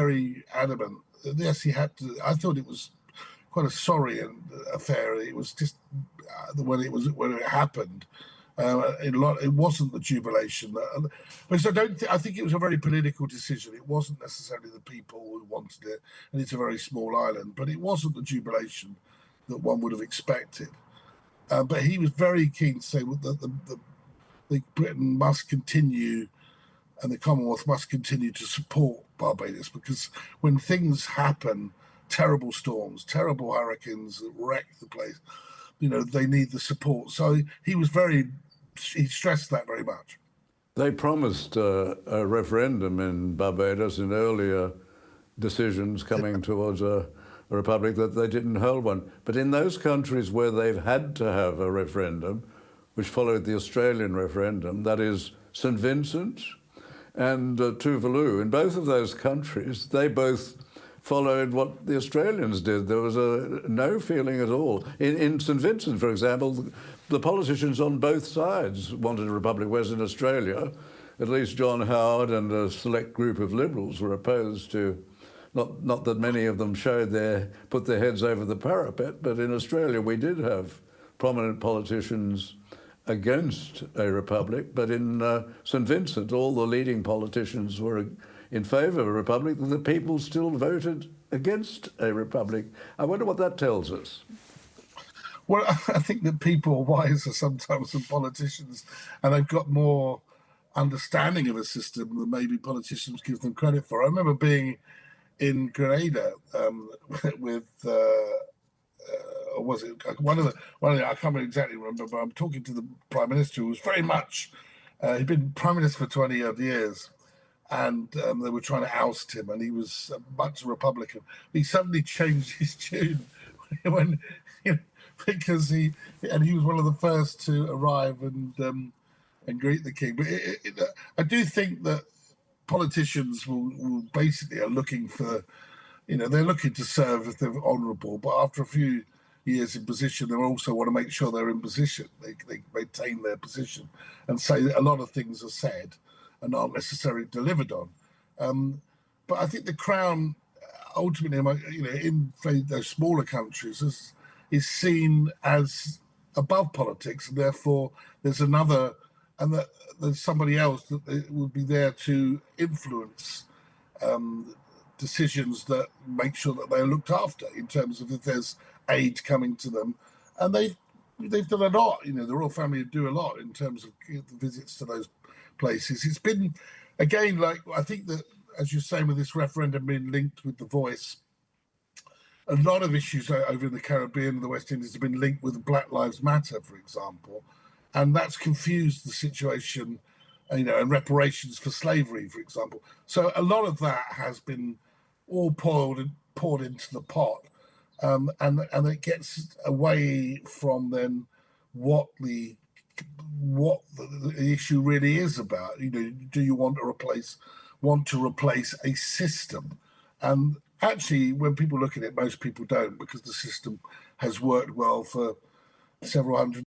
very adamant. Yes, he had to. I thought it was quite a sorry affair. It was just when it happened. It wasn't the jubilation, because I think it was a very political decision. It wasn't necessarily the people who wanted it, and it's a very small island. But it wasn't the jubilation that one would have expected. But he was very keen to say that Britain must continue, and the Commonwealth must continue to support Barbados, because when things happen, terrible storms, terrible hurricanes that wreck the place, they need the support. So he stressed that very much. They promised a referendum in Barbados in earlier decisions coming towards a republic, that they didn't hold one. But in those countries where they've had to have a referendum, which followed the Australian referendum, that is St Vincent and Tuvalu, in both of those countries, they both followed what the Australians did. There was no feeling at all. In St Vincent, for example, the politicians on both sides wanted a republic, whereas in Australia, at least John Howard and a select group of Liberals were opposed to, not that many of them put their heads over the parapet, but in Australia we did have prominent politicians against a republic, but in St Vincent all the leading politicians were in favour of a republic. The people still voted against a republic. I wonder what that tells us. Well, I think that people are wiser sometimes than politicians, and they've got more understanding of a system than maybe politicians give them credit for. I remember being in Grenada with or was it one of the I can't exactly remember, but I'm talking to the Prime Minister, who was very much he'd been Prime Minister for 20 odd years, and they were trying to oust him, and he was much Republican. He suddenly changed his tune when because he was one of the first to arrive and greet the king. But I do think that politicians will basically are looking for, they're looking to serve if they're honourable, but after a few years in position, they also want to make sure they're in position. They maintain their position and say that a lot of things are said and aren't necessarily delivered on. But I think the Crown, ultimately, in those smaller countries, is seen as above politics, and therefore there's another, and that there's somebody else that will be there to influence decisions that make sure that they're looked after in terms of if there's aid coming to them. And they've done a lot. The royal family do a lot in terms of the visits to those places. It's been, again, I think that, as you're saying, with this referendum being linked with the voice, a lot of issues over in the Caribbean and the West Indies have been linked with Black Lives Matter, for example, and that's confused the situation, and reparations for slavery, for example. So a lot of that has been all poured into the pot, and it gets away from then what the issue really is about. Do you want to replace a system? And actually, when people look at it, most people don't, because the system has worked well for several hundred